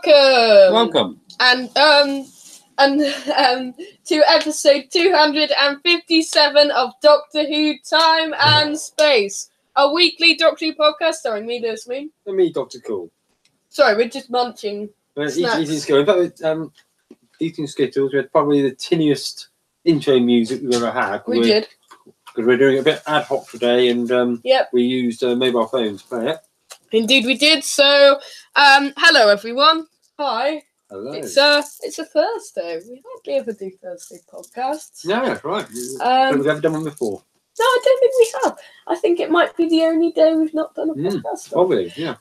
Welcome. And to episode 257 of Doctor Who Time and Space, a weekly Doctor Who podcast starring me, Lewis Moon. And me, Dr. Cool. Sorry, we're just munching snacks. Eating Skittles. In fact, eating Skittles, we had probably the tinniest intro music we've ever had. We did. Because we're doing it a bit ad hoc today, and we used mobile phones to play it. Indeed we did. So, hello everyone. Hi. Hello. It's a Thursday. We hardly ever do Thursday podcasts. No, that's right. We've never done one before. No, I don't think we have. I think it might be the only day we've not done a podcast. Probably, yeah.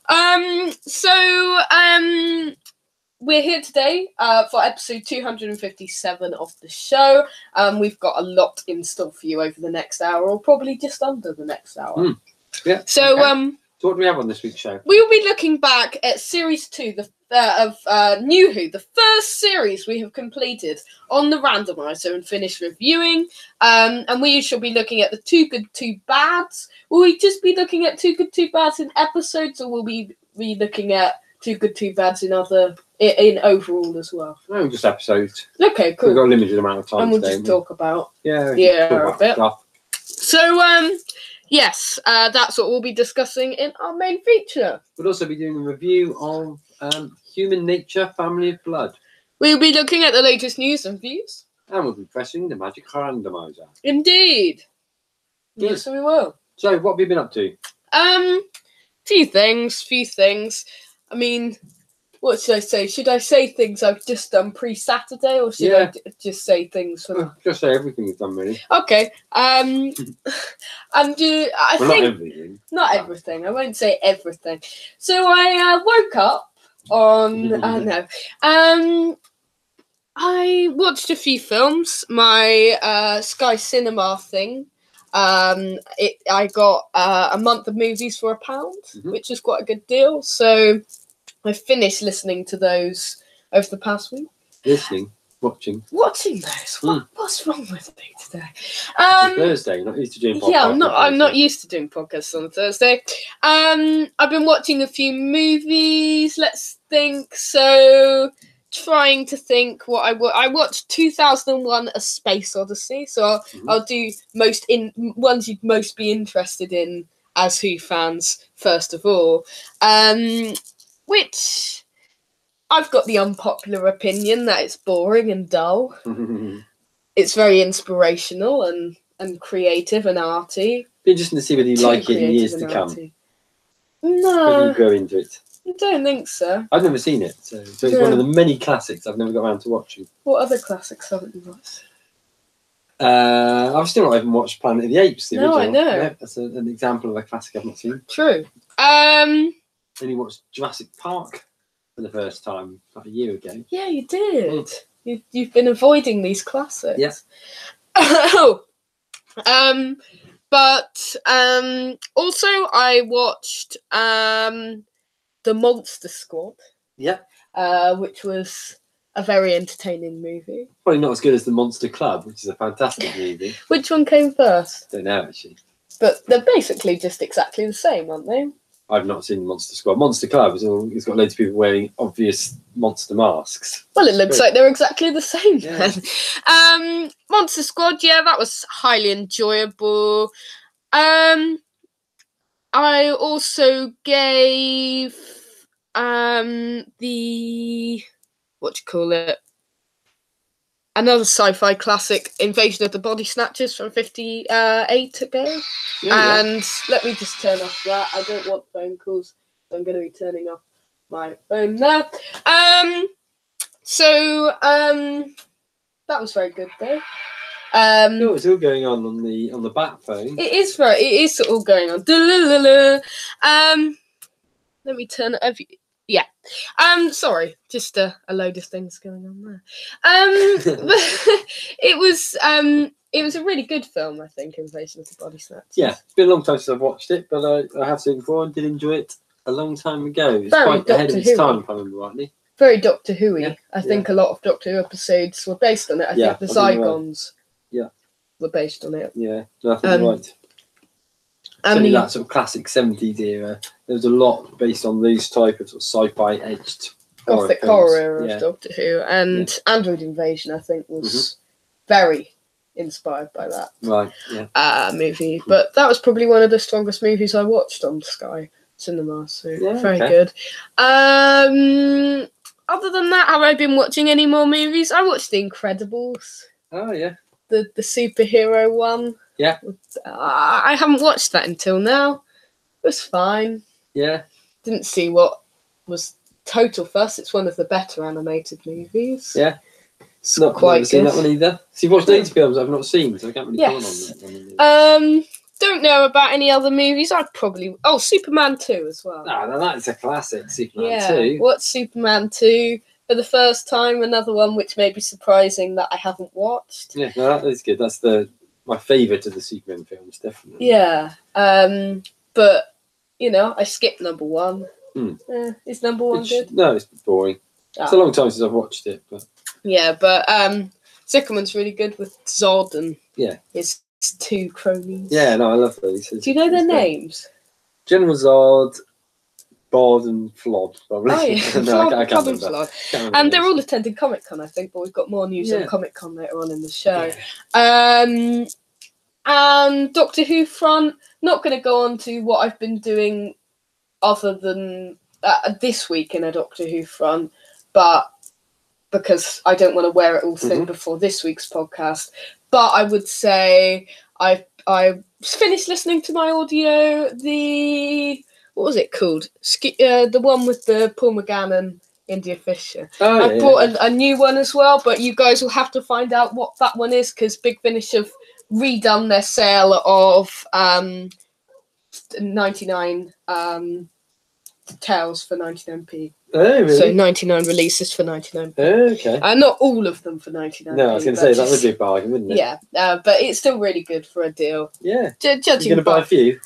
We're here today for episode 257 of the show. We've got a lot in store for you over the next hour, or probably just under the next hour. Yeah. So, okay. So what do we have on this week's show? We will be looking back at Series 2 of New Who, the first series we have completed on the randomizer and finished reviewing. And we shall be looking at the Too Good, Too Bads. Will we just be looking at Too Good, Too Bads in episodes, or will we be looking at Too Good, Too Bads in overall as well? No, just episodes. Okay, cool. We've got a limited amount of time and we'll today, just talk about a bit. Stuff. So, yes, that's what we'll be discussing in our main feature. We'll also be doing a review of Human Nature, Family of Blood. We'll be looking at the latest news and views. And we'll be pressing the magic randomizer. Indeed. Good. Yes, we will. So, what have you been up to? Few things. I mean, what should I say? Should I say things I've just done pre-Saturday, or should I just say things for just say everything you've done, really. Okay. I think not everything. Not everything. I won't say everything. So I woke up on I watched a few films. My Sky Cinema thing. I got a month of movies for £1, which is quite a good deal. So I finished listening to those over the past week. Watching those. What's wrong with me today? It's Thursday. You're not used to doing podcasts. Yeah, I'm not used to doing podcasts on a Thursday. I've been watching a few movies. Let's think. So, trying to think what I watched 2001: A Space Odyssey. So I'll do ones you'd most be interested in as Who fans first of all. Which I've got the unpopular opinion that it's boring and dull. It's very inspirational and creative and arty. Be interesting to see whether you like it in years to come. No. Whether you go into it. I don't think so. I've never seen it, so it's one of the many classics I've never got around to watching. What other classics haven't you watched? I've still not even watched Planet of the Apes. The original. I know. Yeah, that's an example of a classic I've not seen. True. Only watched Jurassic Park for the first time about a year ago. Yeah, you did. You've been avoiding these classics. Yes. But also I watched The Monster Squad. Yeah. Which was a very entertaining movie. Probably not as good as The Monster Club, which is a fantastic movie. Which one came first? Don't know, actually. But they're basically just exactly the same, aren't they? I've not seen Monster Squad. Monster Club it's got loads of people wearing obvious monster masks. Well, it looks like they're exactly the same then. Monster Squad, that was highly enjoyable. I also gave another sci-fi classic, Invasion of the Body Snatchers from 58 ago. And let me just turn off that. I don't want phone calls, so I'm going to be turning off my phone now. That was very good though. It's all going on the bat phone. It is all going on. Let me turn it over. Yeah. Sorry, just a load of things going on there. It was a really good film, I think, Invasion of the Body Snatchers. Yeah, it's been a long time since I've watched it, but I have seen it before and did enjoy it a long time ago. It's quite ahead of its time, if I remember rightly. Very Doctor Who-y. I think a lot of Doctor Who episodes were based on it. I think the Zygons were based on it. Yeah, I think you're right. Certainly that sort of classic 70s era. There was a lot based on these type of sort of sci-fi edged Gothic horror of Doctor Who, and Android Invasion, I think, was very inspired by that movie. But that was probably one of the strongest movies I watched on Sky Cinema, so very good. Other than that, have I been watching any more movies? I watched The Incredibles. Oh, yeah. The superhero one. Yeah. I haven't watched that until now. It was fine. Yeah. Didn't see what was total fuss. It's one of the better animated movies. Yeah. It's not quite seen that one either. So you've watched these films I've not seen, so I can't really comment on them. Don't know about any other movies. I'd probably... Oh, Superman 2 as well. No, that's a classic, Superman 2. Watched Superman 2 for the first time. Another one which may be surprising that I haven't watched. Yeah, no, that is good. That's my favourite of the Superman films, definitely. Yeah. But, I skipped number 1. Is number 1 good? No, it's boring. It's a long time since I've watched it. But yeah, but second one's really good with Zod and his 2 cronies. Yeah, no, I love those. Do you know their names? General Zod, Bod and Flod, probably. Oh, yeah. No, I can't remember. And they're all attending Comic-Con, I think, but we've got more news on Comic-Con later on in the show. And Doctor Who front, not going to go on to what I've been doing other than this week in a Doctor Who front, but because I don't want to wear it all thin before this week's podcast. But I would say I finished listening to my audio, what was it called? The one with the Paul McGann and India Fisher. I bought a new one as well, but you guys will have to find out what that one is, because Big Finish have redone their sale of 99 tales for 99p. Oh, really? So 99 releases for 99p. Okay. Not all of them for 99p. No, I was going to say, that would be a bargain, wouldn't it? Yeah, but it's still really good for a deal. Yeah. Judging You're going to buy a few?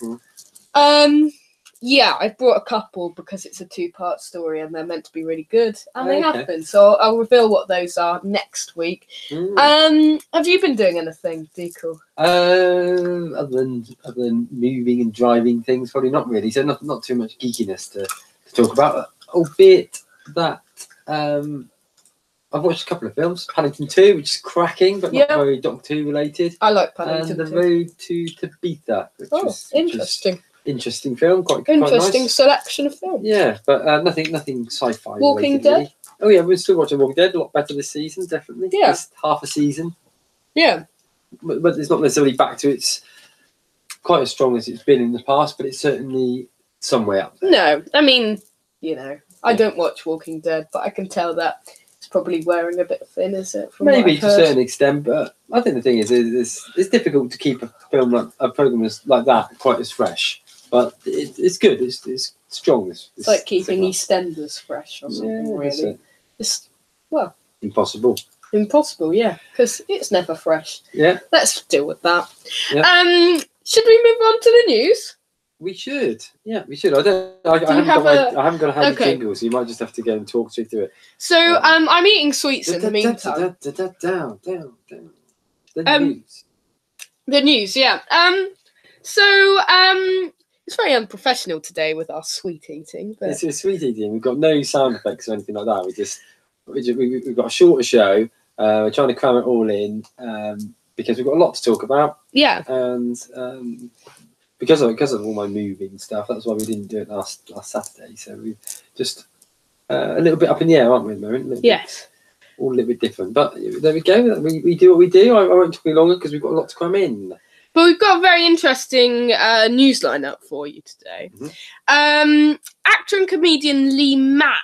Yeah, I brought a couple because it's a 2-part story and they're meant to be really good, and they have been. So I'll reveal what those are next week. Have you been doing anything, Deco? Other than moving and driving things, probably not really. So not too much geekiness to talk about. Albeit that I've watched a couple of films. Paddington 2, which is cracking, but not very Doctor Who related. I like Paddington 2. And The Road to Tabitha, which was interesting. Interesting film, quite interesting nice. Selection of films. Yeah, but nothing sci-fi. Walking related, Dead. Really. Oh yeah, we're still watching Walking Dead. A lot better this season, definitely. Yeah, it's half a season. Yeah, but it's not necessarily back to its quite as strong as it's been in the past, but it's certainly somewhere up there. No, I mean, I don't watch Walking Dead, but I can tell that it's probably wearing a bit thin, is it? Maybe to a certain extent, but I think the thing is it's difficult to keep a program like that quite as fresh. But it's good. It's strong. It's like keeping EastEnders fresh or something. Really, it's impossible. Impossible, yeah, because it's never fresh. Yeah. Let's deal with that. Yeah. Should we move on to the news? We should. Yeah, we should. I haven't got a handy jingle, so you might just have to go and talk through it. So I'm eating sweets in the meantime. The news, yeah. It's very unprofessional today with our sweet eating. But it's sweet eating. We've got no sound effects or anything like that. We've got a shorter show. We're trying to cram it all in because we've got a lot to talk about. Yeah. And because of all my moving stuff, that's why we didn't do it last Saturday. So we're just a little bit up in the air, aren't we, at the moment? Yes. All a little bit different. But there we go. We do what we do. I won't talk any longer because we've got a lot to cram in. But we've got a very interesting news lineup for you today. Actor and comedian Lee Mack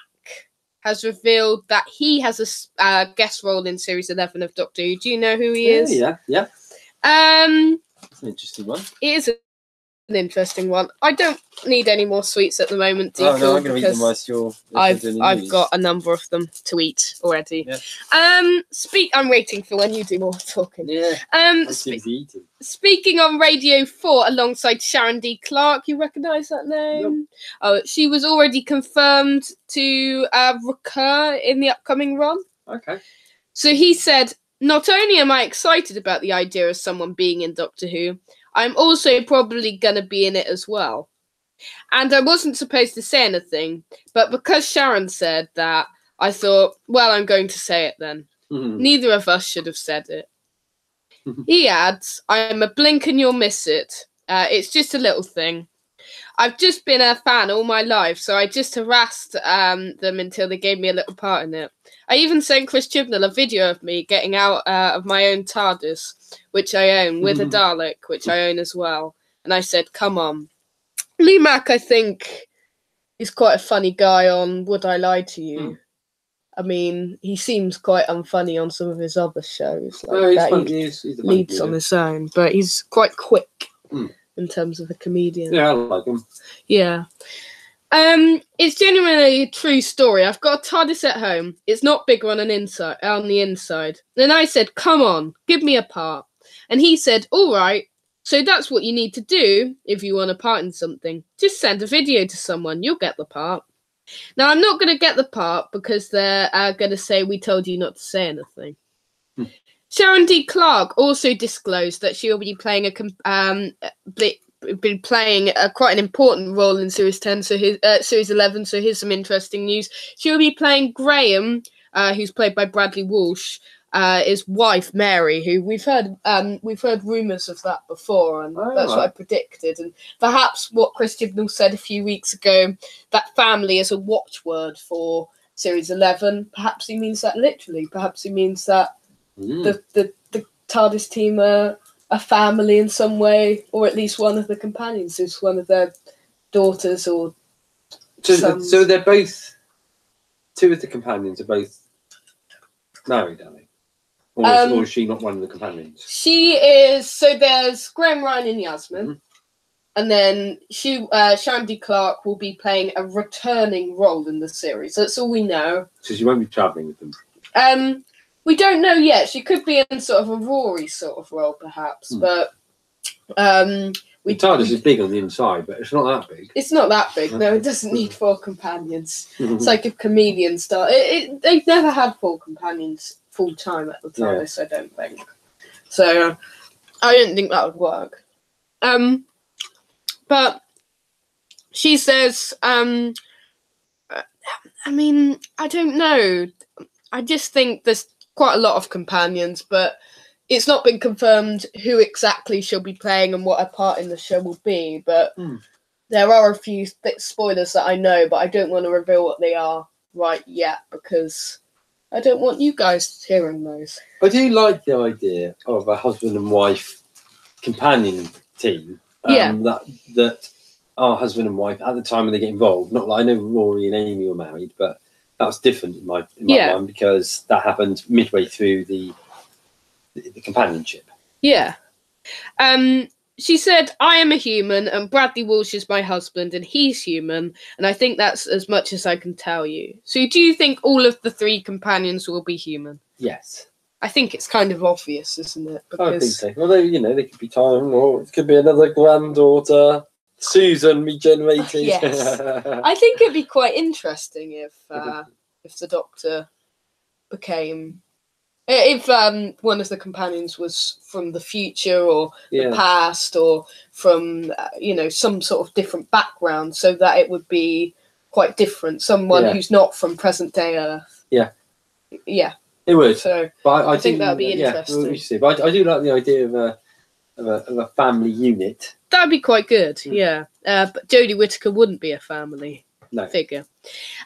has revealed that he has a guest role in Series 11 of Doctor Who. Do you know who he is? Yeah. It's an interesting one. It is an interesting one. I don't need any more sweets at the moment, Deco, I'm going to eat them whilst you're I've got a number of them to eat already. Yeah. I'm waiting for when you do more talking. Yeah. Speaking on Radio 4 alongside Sharon D. Clarke, you recognise that name? Nope. Oh, she was already confirmed to recur in the upcoming run. Okay. So he said, "Not only am I excited about the idea of someone being in Doctor Who, I'm also probably going to be in it as well. And I wasn't supposed to say anything, but because Sharon said that, I thought, well, I'm going to say it then. Mhm. Neither of us should have said it. He adds, I'm a blink and you'll miss it. It's just a little thing. I've just been a fan all my life, so I just harassed them until they gave me a little part in it. I even sent Chris Chibnall a video of me getting out of my own TARDIS, which I own, with a Dalek, which I own as well. And I said, come on. Lee Mack, I think, is quite a funny guy on Would I Lie to You? I mean, he seems quite unfunny on some of his other shows. Like No, he's that. funny. He He's a funny leads on comedian. his own, but he's quite quick Mm. in terms of a comedian. Yeah, I like him. Yeah. It's genuinely a true story. I've got a TARDIS at home. It's not bigger on the inside. Then I said, come on, give me a part. And he said, all right. So that's what you need to do if you want a part in something. Just send a video to someone. You'll get the part. Now, I'm not going to get the part because they're going to say, we told you not to say anything. Sharon D. Clarke also disclosed that she'll be playing quite an important role in Series 10, so Series 11. So here's some interesting news. She'll be playing Graham, who's played by Bradley Walsh, his wife Mary, who we've heard rumours of that before, and that's what I predicted. And perhaps what Chris Chibnall said a few weeks ago, that family is a watchword for Series 11. Perhaps he means that literally. Perhaps he means that the TARDIS team are a family in some way, or at least one of the companions is one of their daughters or sons. So they're both, two of the companions are both married, are they? Or is she not one of the companions? She is. So there's Graham, Ryan, and Yasmin. And then Sharon D. Clarke will be playing a returning role in the series. That's all we know. So she won't be travelling with them? We don't know yet. She could be in sort of a Rory sort of role, perhaps. But the TARDIS is big on the inside, but it's not that big. It's not that big. No, it doesn't need 4 companions. It's like a chameleon style. They've never had 4 companions full time at the TARDIS, I don't think. So I don't think that would work. But she says, I mean, I don't know. I just think there's quite a lot of companions, but it's not been confirmed who exactly she'll be playing and what her part in the show will be. But there are a few spoilers that I know, but I don't want to reveal what they are right yet because I don't want you guys hearing those. I do like the idea of a husband and wife companion team. That are husband and wife at the time when they get involved. Not like I know Rory and Amy were married, but that's different in my mind because that happened midway through the companionship. Yeah. She said, I am a human and Bradley Walsh is my husband and he's human, and I think that's as much as I can tell you. So do you think all of the 3 companions will be human? Yes. I think it's kind of obvious, isn't it? Because I think so. Well, they could be time, or it could be another granddaughter, Susan regenerated. Yes. I think it'd be quite interesting if the Doctor became... If one of the companions was from the future or the past or from, some sort of different background, so that it would be quite different. Someone who's not from present day Earth. Yeah. Yeah. It would. So but I think that would be interesting. We'll see. But I do like the idea of a family unit. That'd be quite good, yeah. But Jodie Whittaker wouldn't be a family figure.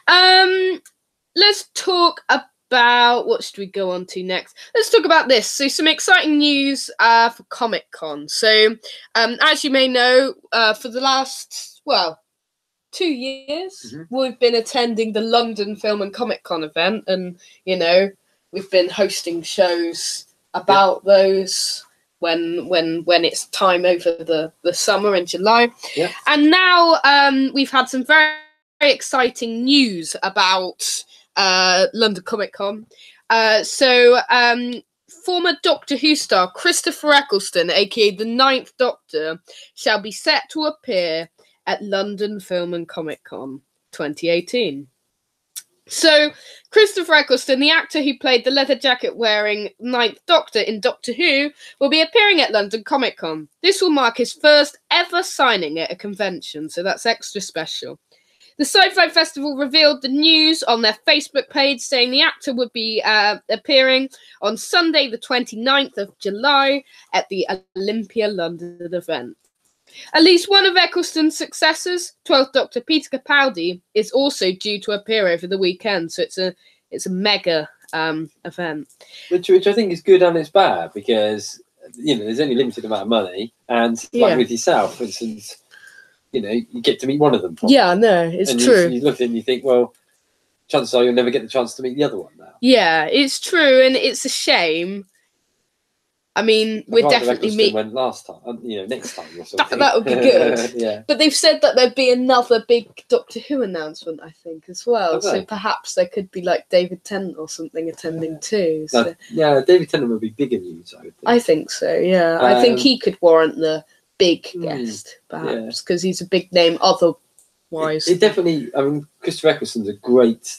Let's talk about what should we go on to next? Let's talk about this. So some exciting news for Comic-Con. So as you may know, for the last 2 years we've been attending the London Film and Comic-Con event, and we've been hosting shows about those when it's time over the summer in July. And now we've had some very, very exciting news about London Comic Con. So former Doctor Who star Christopher Eccleston, aka the Ninth Doctor, shall be set to appear at London Film and Comic Con 2018. So Christopher Eccleston, the actor who played the leather jacket wearing Ninth Doctor in Doctor Who, will be appearing at London Comic Con. This will mark his first ever signing at a convention, so that's extra special. The Sci-Fi Festival revealed the news on their Facebook page, saying the actor would be appearing on Sunday, the 29th of July, at the Olympia London event. At least one of Eccleston's successors, 12th Doctor Peter Capaldi, is also due to appear over the weekend. So it's a mega event, which I think is good and it's bad, because there's only a limited amount of money, and like with yourself, for instance, you get to meet one of them. Probably. Yeah, no, it's and true. You look at it and you think, well, chances are you'll never get the chance to meet the other one now. Yeah, it's true, and it's a shame. I mean, we're definitely meeting. Went last time, next time or something. That would be good. Yeah. But they've said that there'd be another big Doctor Who announcement, I think, as well. So perhaps there could be like David Tennant or something attending too. So. Yeah, David Tennant would be bigger news, I would think. I think so. Yeah, I think he could warrant the big guest, perhaps, because he's a big name. Otherwise, it definitely. I mean, Christopher Eccleston's a great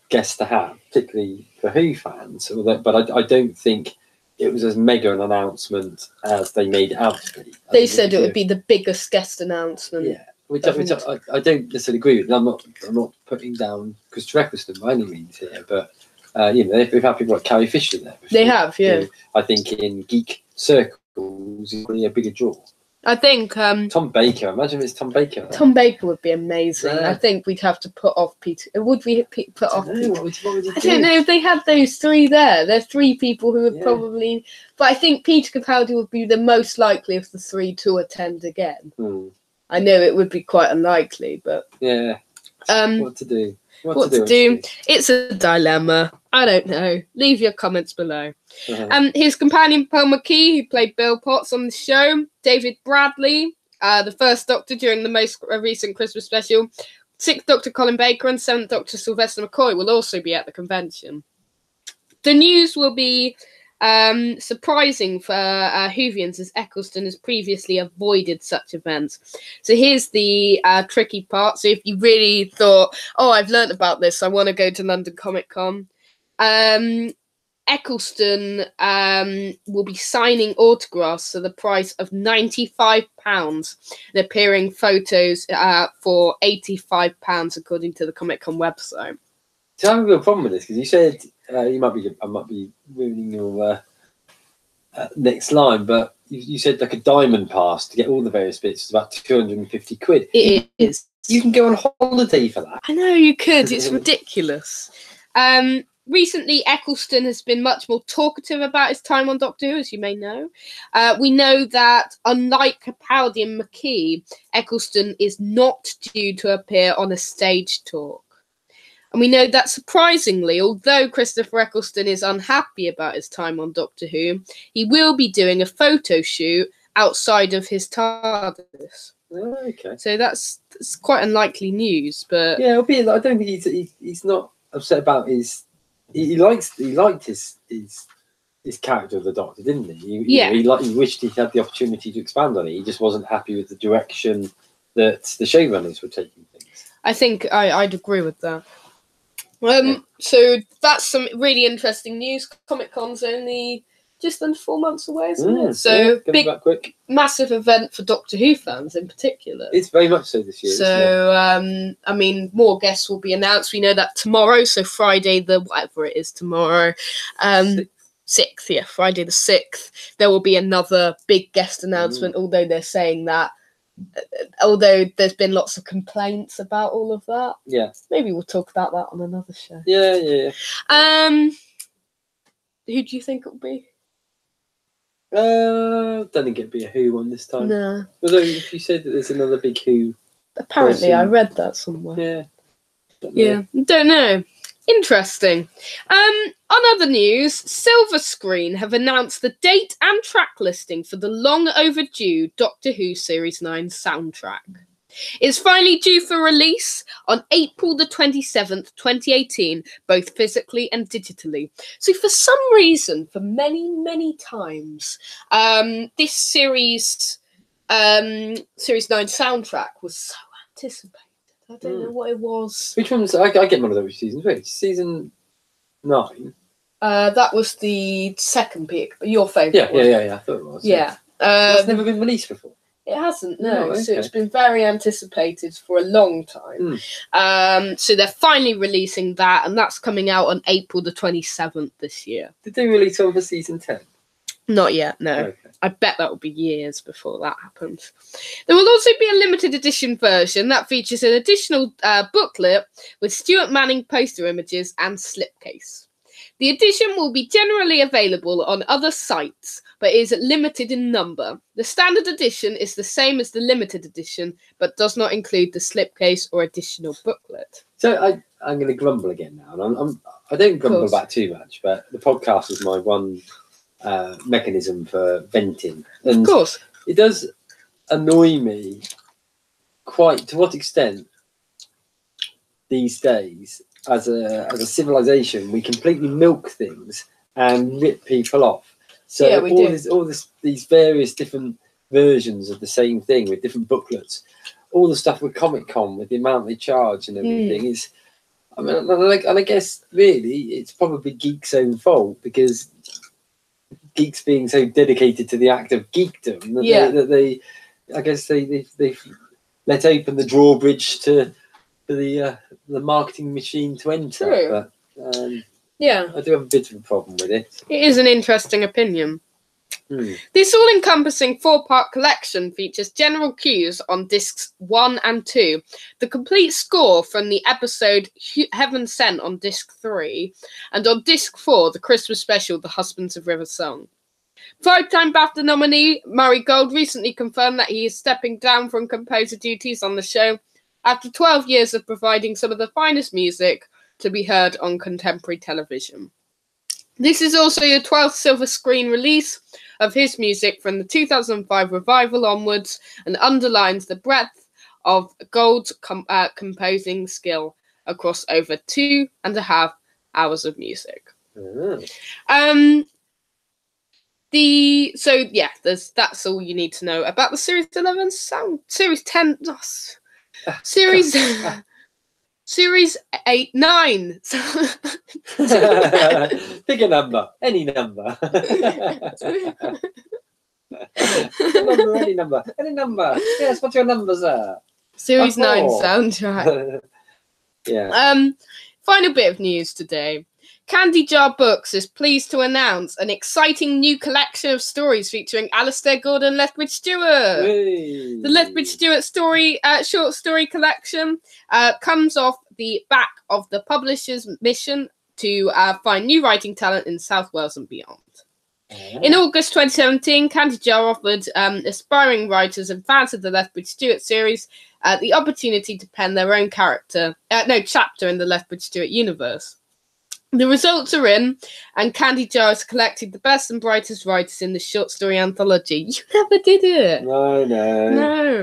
guest to have, particularly for Who fans. But I don't think it was as mega an announcement as they made it out to be. They said it would be the biggest guest announcement. Yeah, which I don't necessarily agree with. I'm not putting down Christopher Eccleston by any means here, but they've had people like Carrie Fisher there before. They have, yeah. I think in geek circles, he's really a bigger draw. I think Tom Baker. Imagine if it's Tom Baker. Tom Baker would be amazing. Yeah. I think we'd have to put off Peter. Would we put off? What would you do? I don't know. If they had those three there, there's three people who would probably. But I think Peter Capaldi would be the most likely of the three to attend again. I know it would be quite unlikely, but yeah. What to do? What to do? It's a dilemma. I don't know. Leave your comments below. His companion Pearl McKee, who played Bill Potts on the show, David Bradley, the first Doctor during the most recent Christmas special, 6th Doctor Colin Baker, and 7th Doctor Sylvester McCoy will also be at the convention. The news will be surprising for Whovians, as Eccleston has previously avoided such events. So here's the tricky part. So if you really thought, oh, I've learnt about this, I want to go to London Comic Con, Eccleston will be signing autographs for the price of £95 and appearing photos for £85, according to the Comic Con website. So I have a real problem with this, because you said I might be ruining your next line, but you said like a diamond pass to get all the various bits is about £250. It is. You can go on holiday for that. I know you could. It's ridiculous. Recently, Eccleston has been much more talkative about his time on Doctor Who, as you may know. We know that, unlike Capaldi and McKee, Eccleston is not due to appear on a stage talk. And we know that, surprisingly, although Christopher Eccleston is unhappy about his time on Doctor Who, he will be doing a photo shoot outside of his TARDIS. Okay. So that's quite unlikely news, but yeah, I don't think he's not upset about his. He liked his character of the Doctor, didn't he? He wished he had the opportunity to expand on it. He just wasn't happy with the direction that the showrunners were taking things. I think I'd agree with that. So that's some really interesting news. Comic Con's only just under 4 months away, isn't it? So big, quick, massive event for Doctor Who fans in particular. It's very much so this year. So I mean, more guests will be announced. We know that tomorrow, so Friday the whatever it is tomorrow, 6th, yeah, Friday the 6th, there will be another big guest announcement. Although they're saying that. Although there's been lots of complaints about all of that. Yeah. Maybe we'll talk about that on another show. Yeah. Who do you think it'll be? Don't think it'd be a Who one this time. No. Although if you said that there's another big Who. Apparently, I read that somewhere. Yeah. Don't know. Interesting. On other news, Silver Screen have announced the date and track listing for the long overdue Doctor Who Series 9 soundtrack. It's finally due for release on April the 27th, 2018, both physically and digitally. So for some reason, for many, many times, this Series 9 soundtrack was so anticipated. I don't know what it was. Which one's? I get one of those seasons. Wait, season 9? That was the second pick, but your favourite one. Yeah. I thought it was. Yeah. That's never been released before. It hasn't, no. Oh, So okay. it's been very anticipated for a long time. So they're finally releasing that, and that's coming out on April the 27th this year. Did they release all the season 10? Not yet, no. Okay. I bet that will be years before that happens. There will also be a limited edition version that features an additional booklet with Stuart Manning poster images and slipcase. The edition will be generally available on other sites, but is limited in number. The standard edition is the same as the limited edition, but does not include the slipcase or additional booklet. So I'm going to grumble again now, and I don't grumble back too much, but the podcast is my one mechanism for venting. And of course. It does annoy me quite to what extent these days, as a civilization, we completely milk things and rip people off. So yeah, we do. These various different versions of the same thing with different booklets, all the stuff with Comic-Con with the amount they charge and everything is, I mean, and I guess really it's probably geeks' own fault, because geeks being so dedicated to the act of geekdom that they I guess they've let open the drawbridge to the marketing machine to enter. True. But yeah, I do have a bit of a problem with it. It is an interesting opinion. This all-encompassing 4-part collection features general cues on discs 1 and 2, the complete score from the episode Heaven Sent on disc 3, and on disc 4, the Christmas special, The Husbands of River Song. 5-time BAFTA nominee Murray Gold recently confirmed that he is stepping down from composer duties on the show after 12 years of providing some of the finest music to be heard on contemporary television. This is also the 12th silver screen release of his music from the 2005 revival onwards, and underlines the breadth of Gold's composing skill across over 2.5 hours of music. That's all you need to know about the Series 11 sound. Series 10, Series Series 8, 9. Pick a number, any number. Any number. Yes, what's your number, sir? Series 9 soundtrack. Yeah. Final bit of news today. Candy Jar Books is pleased to announce an exciting new collection of stories featuring Alistair Gordon Lethbridge Stewart. Hey. The Lethbridge Stewart short story collection comes off the back of the publisher's mission to find new writing talent in South Wales and beyond. In August 2017, Candy Jar offered aspiring writers and fans of the Lethbridge Stewart series the opportunity to pen their own chapter in the Lethbridge Stewart universe. The results are in, and Candy Jar has collected the best and brightest writers in the short story anthology. You never did it. No.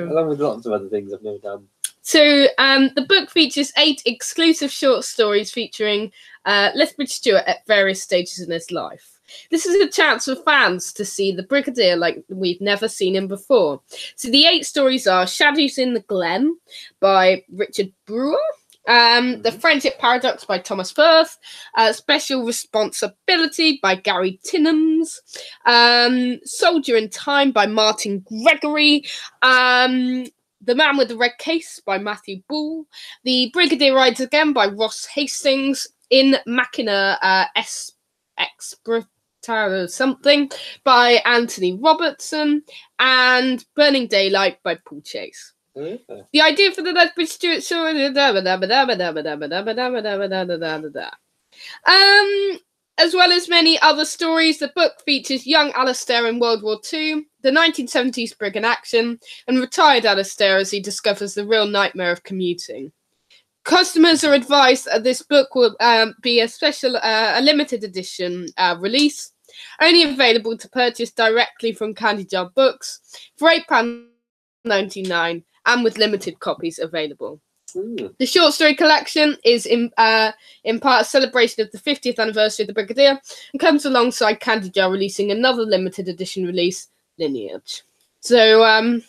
Along with lots of other things I've never done. So the book features 8 exclusive short stories featuring Lethbridge Stewart at various stages in his life. This is a chance for fans to see the Brigadier like we've never seen him before. So the 8 stories are Shadows in the Glen by Richard Brewer, The Friendship Paradox by Thomas Firth, Special Responsibility by Gary Tinnams, Soldier in Time by Martin Gregory, The Man with the Red Case by Matthew Ball, The Brigadier Rides Again by Ross Hastings, In Machina Expert something by Anthony Robertson, and Burning Daylight by Paul Chase. The idea for the Lethbridge Stewart story, as well as many other stories, the book features young Alistair in World War II, the 1970s brig in action, and retired Alistair as he discovers the real nightmare of commuting. Customers are advised that this book will be a limited edition release, only available to purchase directly from Candy Jar Books for £8.99 and with limited copies available. The short story collection is in part a celebration of the 50th anniversary of the Brigadier and comes alongside Candy Jar releasing another limited edition release, Lineage. So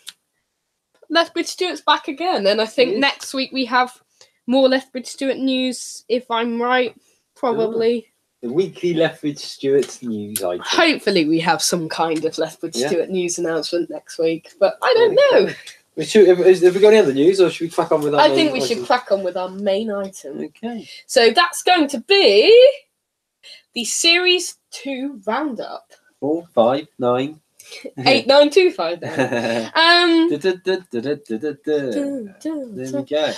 Lethbridge Stewart's back again, and I think next week we have more Lethbridge Stewart news, if I'm right, probably. The weekly Lethbridge Stewart news item. Hopefully, we have some kind of Lethbridge Stewart news announcement next week, but I don't know. Have we got any other news, or should we crack on with our I think we should crack on with our main item. Okay. So that's going to be the Series 2 roundup. 4, 5, 9. 8, 9, 2, 5 then. There we go.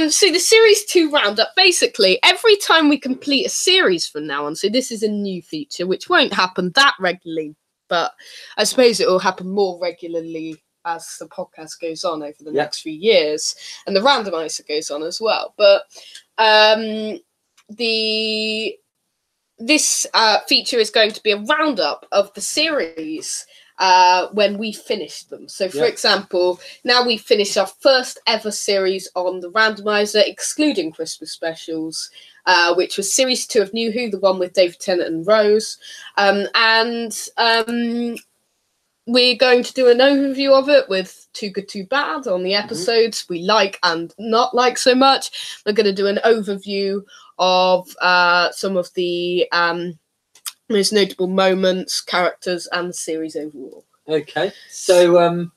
So the Series 2 roundup, basically, every time we complete a series from now on, so this is a new feature, which won't happen that regularly, but I suppose it will happen more regularly as the podcast goes on over the next few years, and the randomizer goes on as well. But this feature is going to be a roundup of the series when we finish them. So, for example, now we finish our first ever series on the randomizer, excluding Christmas specials, which was Series 2 of New Who, the one with David Tennant and Rose. We're going to do an overview of it with Too Good, Too Bad on the episodes we like and not like so much. We're going to do an overview of some of the most notable moments, characters, and the series overall. Okay, so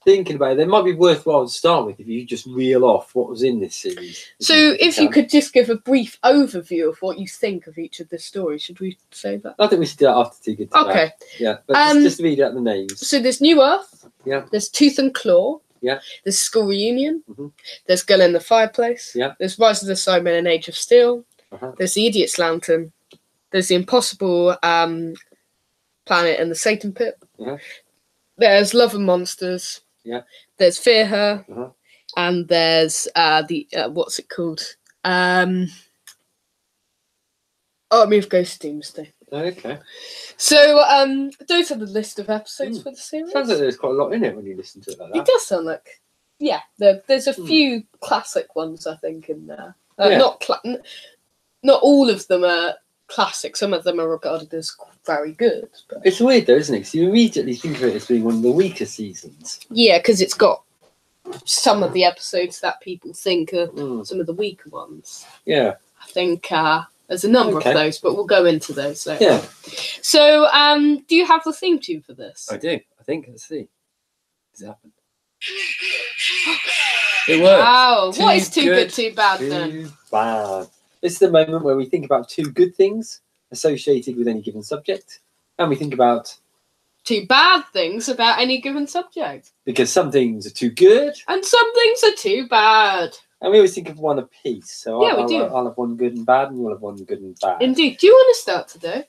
thinking about it, it might be worthwhile to start with if you just reel off what was in this series. So if you could just give a brief overview of what you think of each of the stories, should we say that? I think we should do that after Too Good to Bad. Okay. Yeah, but just read out the names. So there's New Earth. Yeah. There's Tooth and Claw. Yeah. There's School Reunion. Mm-hmm. There's Girl in the Fireplace. Yeah. There's Rise of the Cybermen and Age of Steel. Uh-huh. There's The Idiot's Lantern. There's The Impossible Planet and the Satan Pit. Uh-huh. There's Love and Monsters. Yeah. There's Fear Her. Uh-huh. And there's what's it called? Army of Ghosts Doomsday. Okay. So those are the list of episodes for the series. Sounds like there's quite a lot in it when you listen to it like that. It does sound like, there's a few classic ones I think in there. Not all of them are classic. Some of them are regarded as very good. But... It's weird though, isn't it? Because you immediately think of it as being one of the weaker seasons. Yeah, because it's got some of the episodes that people think are some of the weaker ones. Yeah. I think there's a number of those, but we'll go into those later. Yeah. So, do you have the theme tune for this? I do. I think. Let's see. Does it happen? It works. Wow. What is Too Good, Too Bad then? Too bad. This is the moment where we think about two good things associated with any given subject, and we think about two bad things about any given subject. Because some things are too good, and some things are too bad. And we always think of one apiece. So we do. I'll have one good and bad, and you'll have one good and bad. Indeed. Do you want to start today?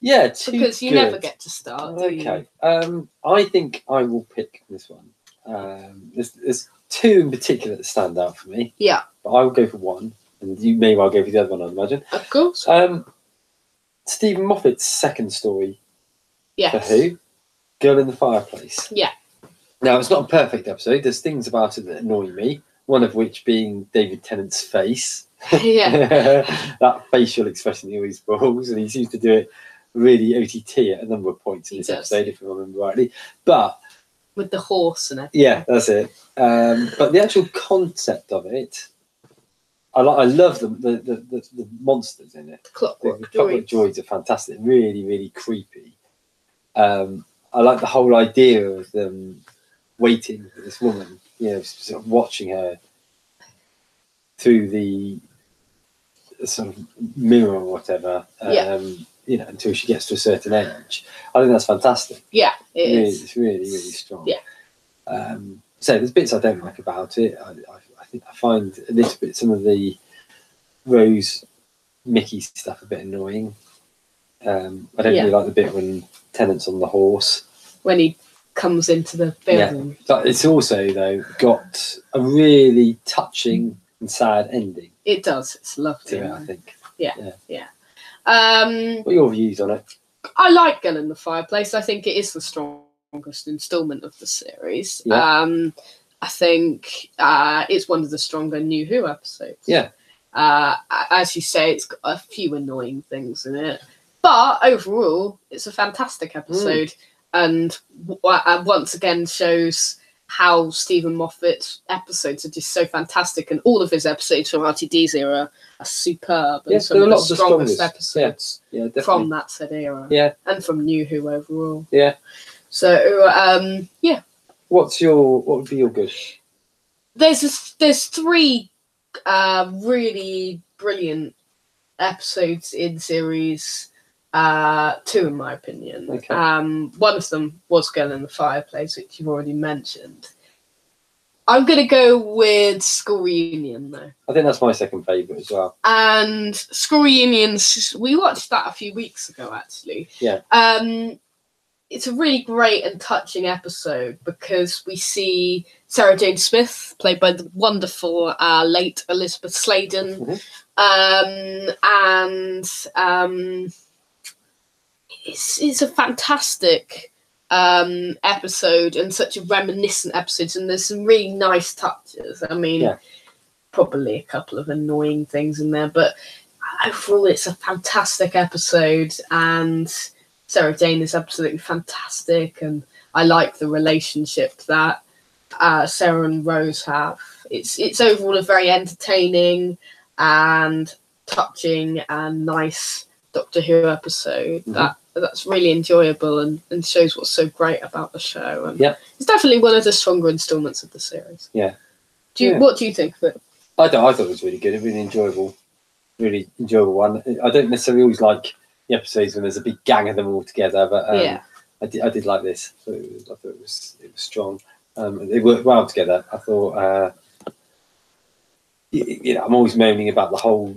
Yeah, because you never get to start. Okay. I think I will pick this one. There's two in particular that stand out for me. Yeah. But I will go for one, and you may well go for the other one, I'd imagine. Of course. Stephen Moffat's second story. Yes. For Who? Girl in the Fireplace. Yeah. Now, it's not a perfect episode. There's things about it that annoy me. One of which being David Tennant's face. Yeah. That facial expression he always pulls, and he seems to do it really OTT at a number of points in this episode, if I remember rightly. But with the horse and everything. Yeah, that's it. But the actual concept of it, I love the monsters in it. Clockwork Droids are fantastic. Really, really creepy. I like the whole idea of them waiting for this woman, sort of watching her through the sort of mirror or whatever, until she gets to a certain age. I think that's fantastic. Yeah, it's really, really strong. Yeah. So there's bits I don't like about it. I think I find a little bit some of the Rose Mickey stuff a bit annoying. I don't really like the bit when Tennant's on the horse. When he comes into the building. Yeah. But it's also, though, got a really touching and sad ending. It does. It's lovely. To it, I think. Yeah. What are your views on it? I like Girl in the Fireplace. I think it is the strongest instalment of the series. Yeah. I think it's one of the stronger New Who episodes. Yeah. As you say, it's got a few annoying things in it. But overall, it's a fantastic episode. And once again shows how Stephen Moffat's episodes are just so fantastic, and all of his episodes from RTD's era are superb. And Yes, some they're of a the lot of the strongest strongest. episodes Yeah, definitely. from that said era. Yeah. And from New Who overall. Yeah. So, yeah. What would be your good? There's 3 really brilliant episodes in series 2, in my opinion. Okay. One of them was Girl in the Fireplace, which you've already mentioned. I'm going to go with School Reunion, though. I think that's my second favourite as well. And School Reunions, we watched that a few weeks ago, actually. Yeah. It's a really great and touching episode because we see Sarah Jane Smith, played by the wonderful late Elizabeth Sladen. Mm-hmm. It's a fantastic episode and such a reminiscent episode, and there's some really nice touches. I mean, probably a couple of annoying things in there, but overall it's a fantastic episode, and Sarah Jane is absolutely fantastic, and I like the relationship that Sarah and Rose have. It's overall a very entertaining and touching and nice Doctor Who episode that's really enjoyable and shows what's so great about the show. And it's definitely one of the stronger installments of the series. Yeah. What do you think of it? I thought it was really good. Really enjoyable one. I don't necessarily always like the episodes when there's a big gang of them all together, but I did like this. I thought it was strong. They worked well together. I thought. I'm always moaning about the whole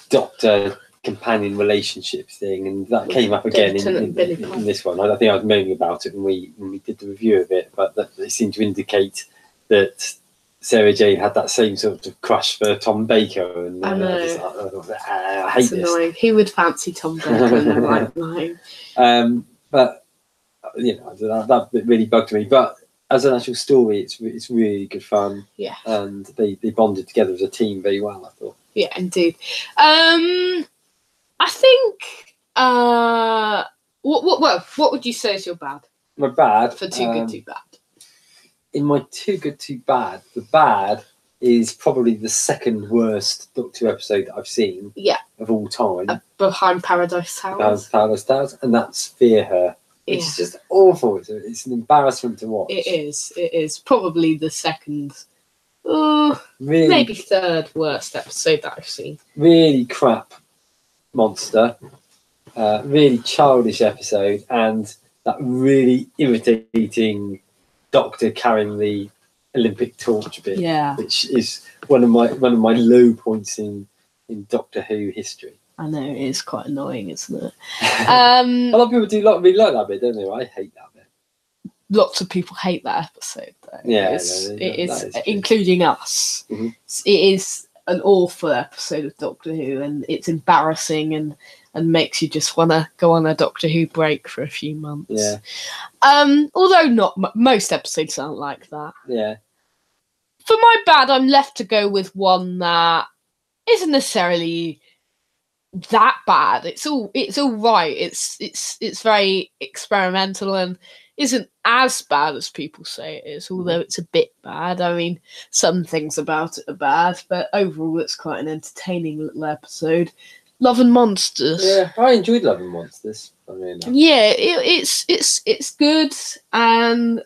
Doctor companion relationship thing, and that came up again in this one. I think I was moaning about it when we did the review of it, but that they seemed to indicate that Sarah Jane had that same sort of crush for Tom Baker, and I know. I hate this. Annoying. Who would fancy Tom Baker in the right line? But that bit really bugged me. But as an actual story, it's really good fun. Yeah, and they bonded together as a team very well, I thought. Yeah, indeed. I think. What would you say is your bad? My bad for Too Good Too Bad. In my Too Good Too Bad, the bad is probably the second worst Doctor Who episode that I've seen. Yeah. Of all time. Behind Paradise Towers. Paradise Towers, and that's Fear Her. Which is just awful. It's an embarrassment to watch. It is probably the second, maybe third worst episode that I've seen. Really crap monster. Really childish episode, and that really irritating Doctor carrying the Olympic torch bit. Yeah. Which is one of my low points in Doctor Who history. I know, it is quite annoying, isn't it? A lot of people do really like that bit, don't they? I hate that bit. Lots of people hate that episode, though. Yeah, it is including us. Mm-hmm. It is an awful episode of Doctor Who, and it's embarrassing and makes you just want to go on a Doctor Who break for a few months. Yeah. Although not most episodes aren't like that. Yeah. For my bad, I'm left to go with one that isn't necessarily that bad. It's all right. It's very experimental and isn't as bad as people say it is, although it's a bit bad. I mean, some things about it are bad, but overall it's quite an entertaining little episode. Love and Monsters. Yeah, I enjoyed Love and Monsters. Yeah, it's good, and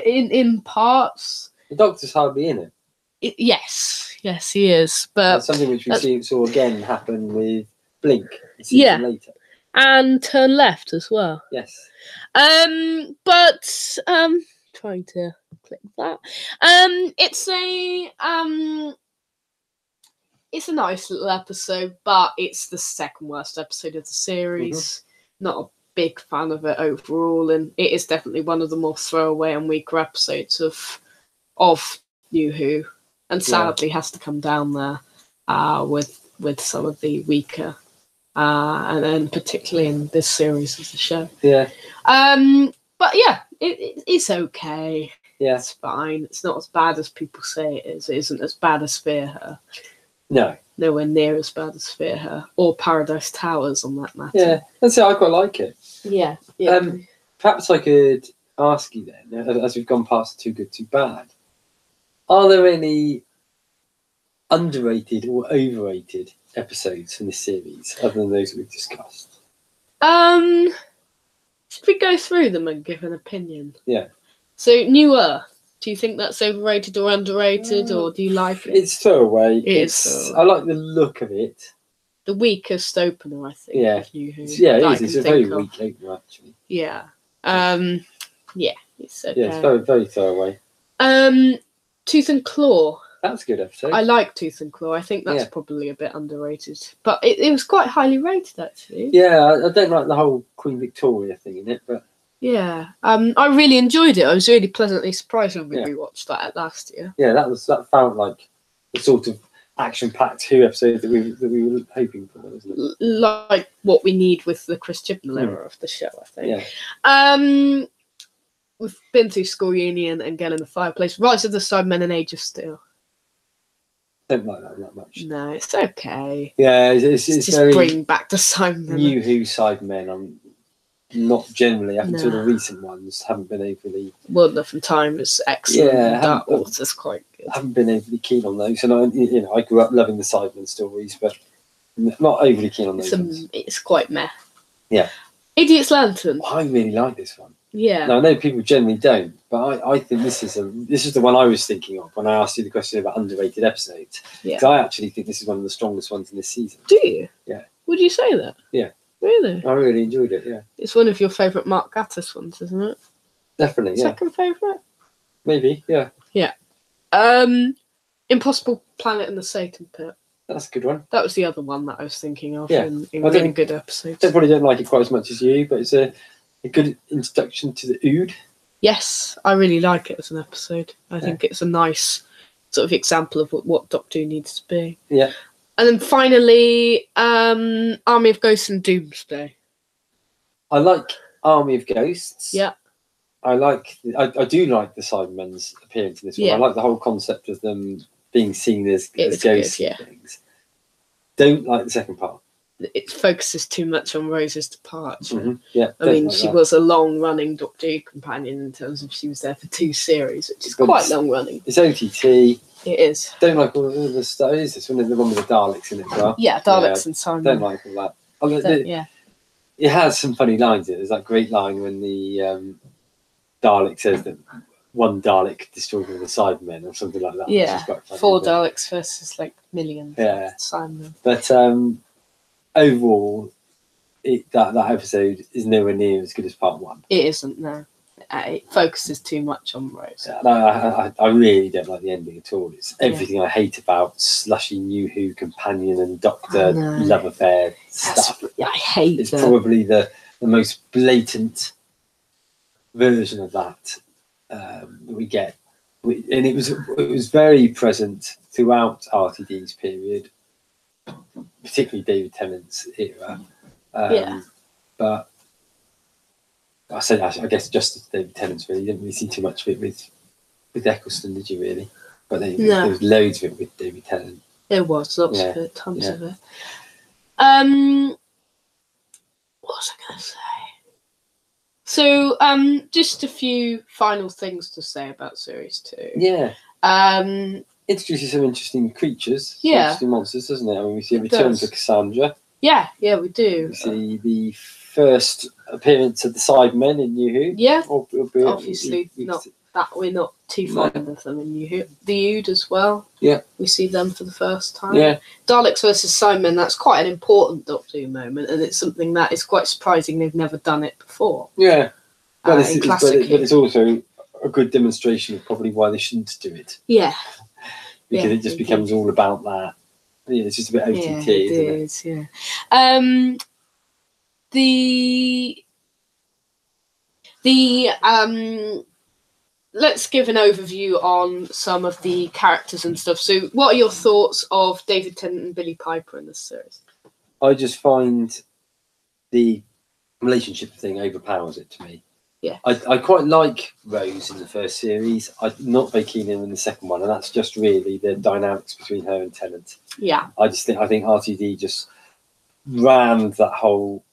in parts. The Doctor's hardly in it. Yes, he is. But that's something which we saw again happen with Blink. Later. And Turn Left as well. Yes. But trying to click that. It's a nice little episode, but it's the second worst episode of the series. Mm-hmm. Not a big fan of it overall, and it is definitely one of the more throwaway and weaker episodes of New Who, and sadly has to come down there with some of the weaker, and then particularly in this series of the show. Yeah. But yeah, it's okay. Yeah, it's fine. It's not as bad as people say it is. It isn't as bad as Fear Her. No. Nowhere near as bad as Fear Her or Paradise Towers on that matter. Yeah, that's it. I quite like it. Yeah. Perhaps I could ask you then, as we've gone past Too Good, Too Bad, are there any underrated or overrated episodes in this series other than those we've discussed? Should we go through them and give an opinion? Yeah. So, New Earth. Do you think that's overrated or underrated, or do you like it? It's throwaway. It's I like the look of it. The weakest opener, I think. Yeah. Of New Who, Yeah, that I it is. can It's a think very of. weak opener, actually. Yeah. Yeah, it's okay. Yeah, it's very, very throwaway. Tooth and Claw. That's a good episode. I like Tooth and Claw. I think that's probably a bit underrated. But it was quite highly rated, actually. Yeah, I don't like the whole Queen Victoria thing in it, but... Yeah. I really enjoyed it. I was really pleasantly surprised when we rewatched that last year. Yeah, that felt like the sort of action-packed Who episode that we were hoping for, wasn't it? Like what we need with the Chris Chibnall era of the show, I think. Yeah. We've been through School Union and Girl in the Fireplace. Rise of the Cybermen and Age of Steel. Don't like that much. No, it's okay. Yeah, it's just very bring back the Cybermen. New Who Sidemen. I'm not generally, up until the recent ones, haven't been overly... World Enough and Time is excellent. Yeah, Dark Water's quite good. I haven't been overly keen on those. And I grew up loving the Sidemen stories, but not overly keen on those ones. It's quite meh. Yeah. Idiot's Lantern. I really like this one. Yeah. Now, I know people generally don't, but I think this is the one I was thinking of when I asked you the question about underrated episodes. Yeah. 'Cause I actually think this is one of the strongest ones in this season. Do you? Yeah. Would you say that? Yeah. Really? I really enjoyed it, yeah. It's one of your favourite Mark Gatiss ones, isn't it? Definitely, yeah. Second favourite? Maybe, yeah. Yeah. Impossible Planet and the Satan Pit. That's a good one. That was the other one that I was thinking of in I really good episodes. I probably don't like it quite as much as you, but it's a good introduction to the Ood. Yes, I really like it as an episode. I think it's a nice sort of example of what Doctor Who needs to be. Yeah. And then finally, Army of Ghosts and Doomsday. I like Army of Ghosts. Yeah. I do like the Cybermen's appearance in this one. Yeah. I like the whole concept of them being seen as ghosts good, and things. Don't like the second part. It focuses too much on Rose's departure. Mm-hmm. Yeah, I mean, she was a long-running Doctor Who companion in terms of she was there for 2 series, which is quite long-running. It's OTT. It is. Don't like all the stuff. Is this one of the one with the Daleks in it as well? Yeah, Daleks and Simon. Don't like all that. It has some funny lines. There's that great line when the Dalek says that one Dalek destroyed all the Cybermen or something like that. Yeah, which is quite funny, 4 Daleks versus like millions. Yeah. Simon. But overall, that episode is nowhere near as good as part 1. It isn't, no. It focuses too much on Rose. Yeah, I really don't like the ending at all. It's everything I hate about slushy New Who companion and Doctor love affair stuff. I hate It's that. probably the most blatant version of that we get, and it was very present throughout RTD's period, particularly David Tennant's era. But I guess just David Tennant's really. You didn't really see too much of it with Eccleston, did you really? But there was loads of it with David Tennant. There was lots of it, tons of it. What was I going to say? So, just a few final things to say about Series 2. Yeah. Introduces some interesting creatures, interesting monsters, doesn't it? I mean, we see a return to Cassandra. Yeah, we do. We see the first appearance of the Cybermen in New Who. Yeah, obviously we're not too fond of them in New Who. The Ood as well. Yeah. We see them for the first time. Yeah. Daleks versus Cybermen, that's quite an important Doctor Who moment, and it's something that is quite surprising they've never done it before. Yeah. But but it's also a good demonstration of probably why they shouldn't do it. Yeah. Because it just becomes all about that. Yeah, it's just a bit OTT, isn't it? Yeah. Let's give an overview on some of the characters and stuff. So, what are your thoughts of David Tennant and Billie Piper in this series? I just find the relationship thing overpowers it to me. Yeah. I quite like Rose in the first series. I'm not very keen in the second one, and that's just really the dynamics between her and Tennant. Yeah. I think RTD just rammed that whole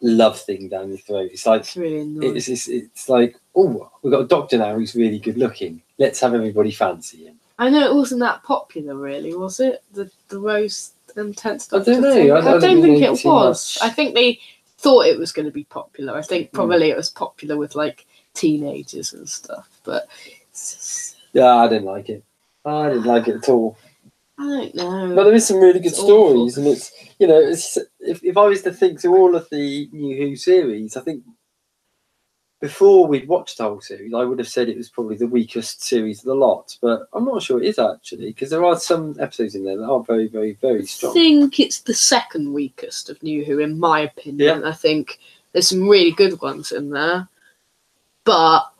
love thing down your throat. It's like It's really annoying. it's like, oh, we've got a doctor now who's really good looking. Let's have everybody fancy him. I know it wasn't that popular, really, was it? The Rose and 10th I Doctor don't know. thing? I don't think know it too was. much. I think they thought it was going to be popular. I think probably it was popular with like teenagers and stuff. But it's just, Yeah, I didn't like it. I didn't like it at all. I don't know. But there is some really good It's stories, awful. and it's, you know, it's, if I was to think through all of the New Who series, I think before we'd watched the whole series, I would have said it was probably the weakest series of the lot. But I'm not sure it is actually, because there are some episodes in there that are very, very, very I strong. think it's the second weakest of New Who, in my opinion. I think there's some really good ones in there. But,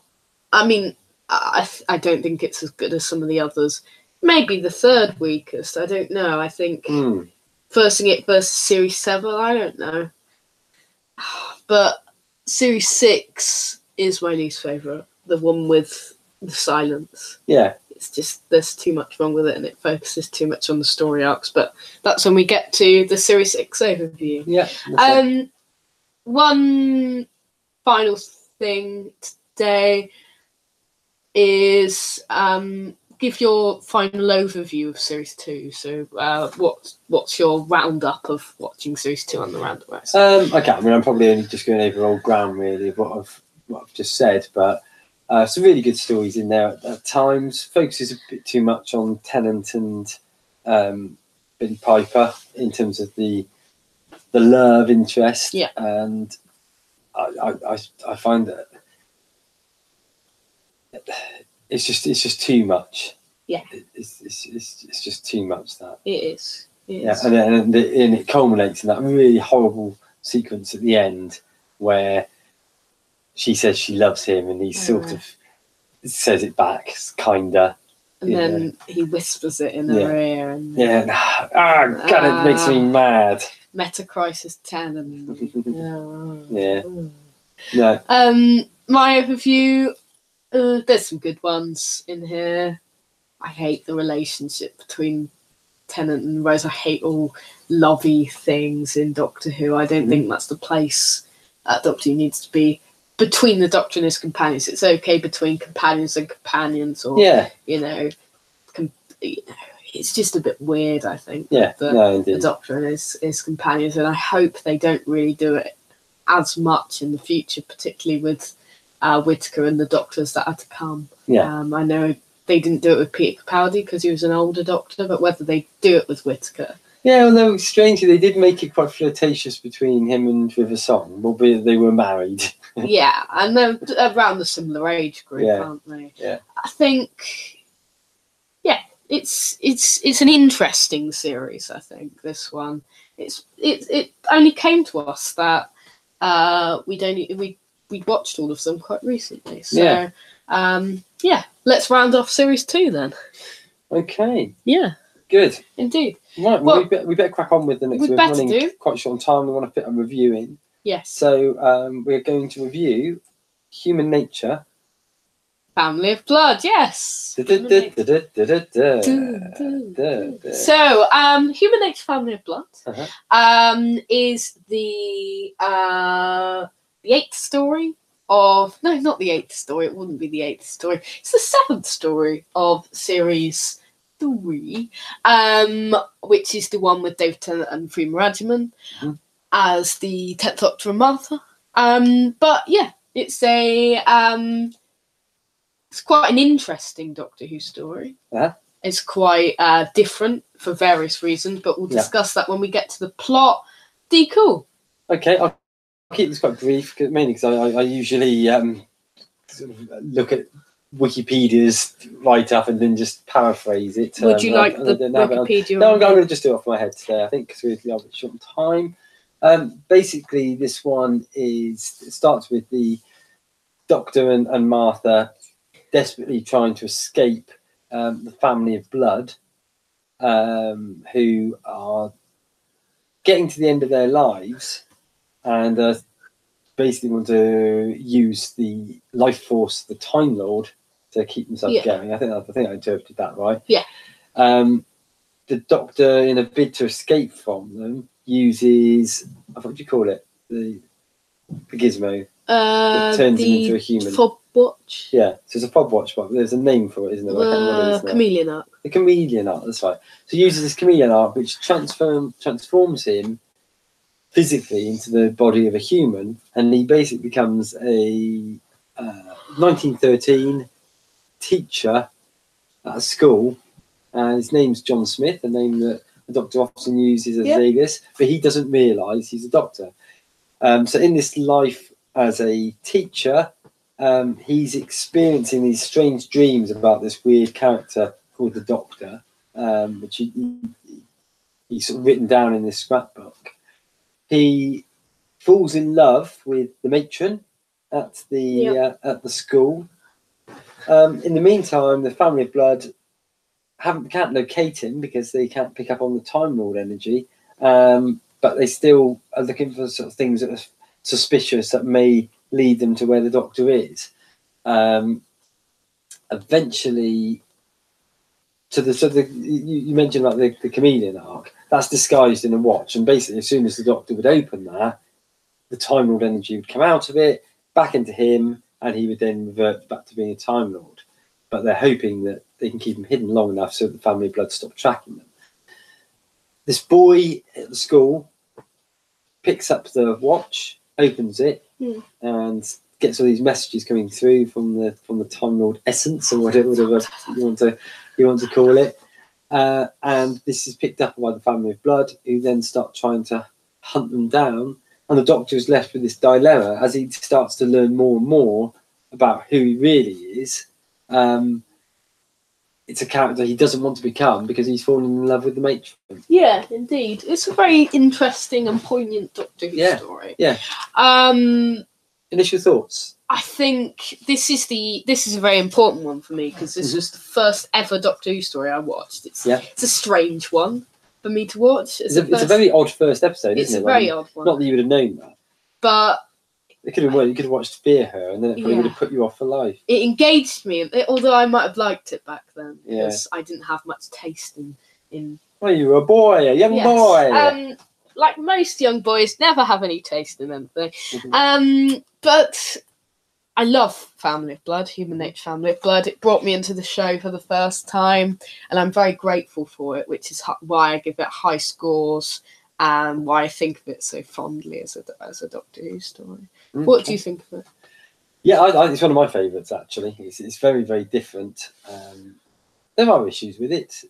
I mean, I don't think it's as good as some of the others. Maybe the third weakest. I don't know. I think Versing It versus Series 7, I don't know. But Series 6 is my least favourite. The one with the silence. Yeah. It's just, there's too much wrong with it and it focuses too much on the story arcs. But that's when we get to the Series 6 overview. Yeah. One final thing today is give your final overview of Series 2. So what's your roundup of watching Series 2 on the Randomizer? Okay, I mean, I'm probably only just going over old ground really of what I've just said, but some really good stories in there at times. Focuses a bit too much on Tennant and Billy Piper in terms of the love interest. Yeah. And I find that it's just too much. Yeah. It's just too much, that. It is. Yeah, and it culminates in that really horrible sequence at the end where she says she loves him and he sort of says it back, kinda. And then he whispers it in her ear. And God, it makes me mad. Metacrisis 10. And, No. My overview, there's some good ones in here. I hate the relationship between Tennant and Rose. I hate all lovey things in Doctor Who. I don't think that's the place Doctor Who needs to be. Between the Doctor and his companions, it's okay between companions and companions, or it's just a bit weird. I think. Yeah, the Doctor and his companions, and I hope they don't really do it as much in the future, particularly with Whittaker and the Doctors that are to come. Yeah, I know they didn't do it with Peter Capaldi because he was an older Doctor, but whether they do it with Whittaker. Yeah, although strangely they did make it quite flirtatious between him and River Song, albeit they were married. Yeah, and they're around the similar age group, aren't they? Yeah. I think, it's an interesting series. I think this one. It only came to us that we watched all of them quite recently. So let's round off Series 2 then. Okay. Yeah. Good. Indeed. Right, well, we better crack on with the next one. We're running quite short on time. We want to fit a review in. Yes. So we're going to review Human Nature. Family of Blood, yes. So, Human Nature Family of Blood is the 8th story of... No, not the 8th story. It wouldn't be the 8th story. It's the 7th story of Series 3, which is the one with David Tennant and Freema Agyeman as the 10th Doctor and Martha. But yeah, it's quite an interesting Doctor Who story. Yeah. It's quite different for various reasons, but we'll discuss that when we get to the plot. Cool. Okay, I'll keep this quite brief, mainly because I usually sort of look at Wikipedia's write-up and then just paraphrase it. Would you like the Wikipedia? No, I'm going to just do it off my head today, I think, because we're a bit short on time. Basically, this one starts with the Doctor and Martha desperately trying to escape the family of blood, who are getting to the end of their lives and basically want to use the life force, the Time Lord, to keep themselves going. I think I interpreted that right. Yeah. The Doctor, in a bid to escape from them, uses, what do you call it? the gizmo that turns him into a human. Fob watch. Yeah, so it's a fob watch, but there's a name for it, isn't there? I can't remember what it is now. Chameleon arc. The chameleon arc, that's right. So he uses this chameleon arc, which transforms him physically into the body of a human, and he basically becomes a 1913 teacher at a school. His name's John Smith, a name that the Doctor often uses as alias, but he doesn't realise he's a doctor. So in this life as a teacher, he's experiencing these strange dreams about this weird character called the Doctor, which he's sort of written down in this scrapbook. He falls in love with the matron at the school. In the meantime, the Family of Blood can't locate him because they can't pick up on the Time Lord energy, but they still are looking for sort of things that are suspicious that may lead them to where the Doctor is. Eventually, you mentioned about the chameleon arc. That's disguised in a watch, and basically, as soon as the Doctor would open that, the Time Lord energy would come out of it, back into him, and he would then revert back to being a Time Lord. But they're hoping that they can keep him hidden long enough so that the Family of Blood stop tracking them. This boy at the school picks up the watch, opens it, and gets all these messages coming through from the Time Lord essence, or whatever you want to call it. And this is picked up by the Family of Blood, who then start trying to hunt them down. And the Doctor is left with this dilemma as he starts to learn more and more about who he really is. It's a character he doesn't want to become because he's fallen in love with the matron. Yeah, indeed. It's a very interesting and poignant Doctor Who story. Yeah. Initial thoughts? I think this is a very important one for me because this was the first ever Doctor Who story I watched. It's a strange one for me to watch. It's a very odd first episode, isn't it? It's a very odd one. Not that you would have known that. But it could have been. You could have watched Fear Her, and then it probably would have put you off for life. It engaged me, although I might have liked it back then because I didn't have much taste in. Well, you were a boy, a young boy. Like most young boys, never have any taste in anything. But I love Family of Blood, Human Nature Family of Blood. It brought me into the show for the first time, and I'm very grateful for it, which is why I give it high scores and why I think of it so fondly as a Doctor Who story. Okay. What do you think of it? Yeah, it's one of my favourites, actually. It's very, very different. There are issues with it,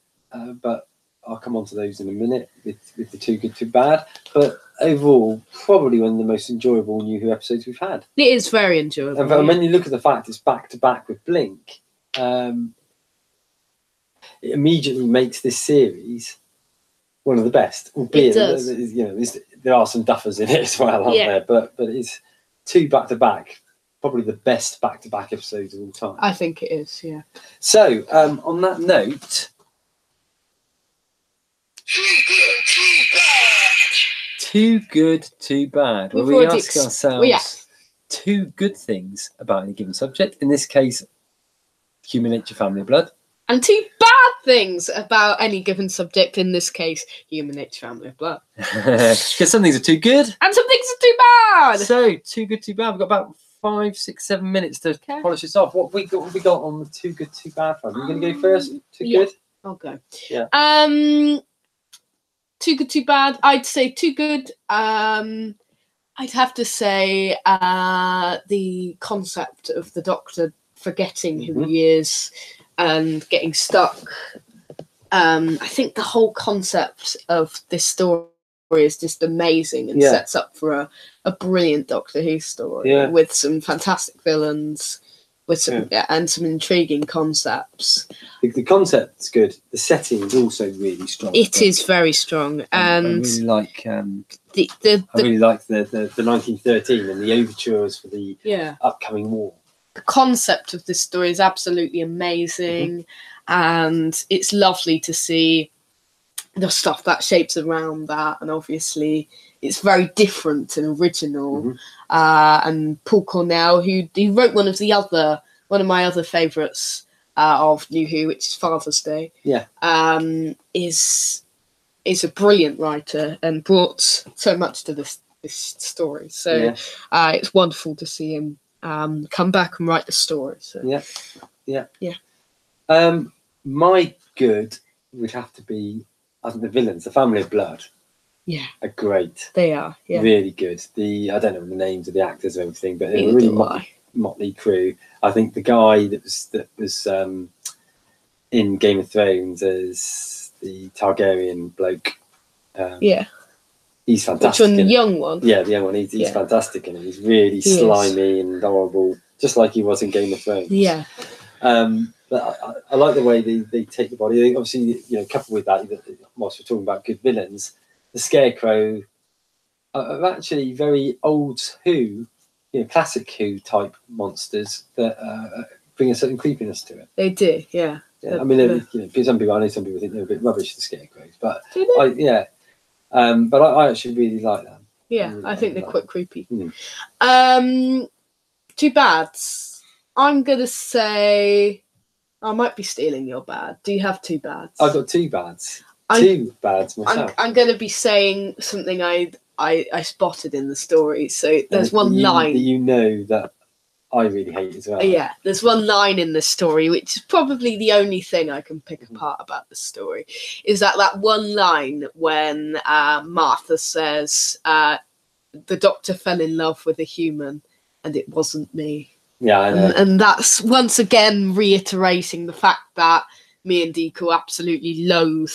but I'll come on to those in a minute with the Too Good, Too Bad. But overall, probably one of the most enjoyable New Who episodes we've had. It is very enjoyable. And when you look at the fact it's back-to-back with Blink, it immediately makes this series one of the best. Albeit, there are some duffers in it as well, aren't there? But it's two back-to-back, probably the best back-to-back episodes of all time. I think it is, yeah. So, on that note... Too good, too bad. Well, we ask ourselves two good things about any given subject. In this case, Human Nature, Family of Blood. And two bad things about any given subject. In this case, Human Nature, Family of Blood. Because some things are too good. And some things are too bad. So, too good, too bad. We've got about 5, 6, 7 minutes to polish this off. What have we got on the too good, too bad front? Are you going to go first? Too good? I'll go. Yeah. Too good, too bad. I'd say too good. I'd have to say the concept of the Doctor forgetting who he is and getting stuck. I think the whole concept of this story is just amazing and sets up for a brilliant Doctor Who story with some fantastic villains. With some and some intriguing concepts. The concept's good. The setting is also really strong. It is very strong, and I really like I really like the 1913 and the overtures for the upcoming war. The concept of this story is absolutely amazing, and it's lovely to see the stuff that shapes around that, and obviously it's very different and original. And Paul Cornell, who wrote one of my other favourites of New Who, which is Father's Day, is a brilliant writer and brought so much to this this story. So it's wonderful to see him come back and write the story. So yeah. My good would have to be, I think, the villains, the Family of Blood. Yeah, are great. They are, yeah. Really good. I don't know the names of the actors or everything, but they're a really motley crew. I think the guy that was in Game of Thrones as the Targaryen bloke. He's fantastic. Which one? The young one? Yeah, the young one. He's fantastic in it. He's really slimy and horrible, just like he was in Game of Thrones. Yeah. But I like the way they take the body. Obviously, coupled with that, whilst we're talking about good villains, the Scarecrow are actually very old Who, classic Who type monsters that bring a certain creepiness to it. They do, yeah. I mean, I know some people think they're a bit rubbish, the Scarecrows, but but I actually really like them. Yeah, I think they're quite creepy. Two bads. I'm gonna say, I might be stealing your bad. Do you have two bads? I've got two bads. Two bads myself. I'm going to be saying something I spotted in the story. So there's one line that I really hate as well. Yeah, there's one line in the story which is probably the only thing I can pick apart about the story. Is that one line when Martha says the doctor fell in love with a human and it wasn't me. Yeah, I know. And that's once again reiterating the fact that me and Deco absolutely loathe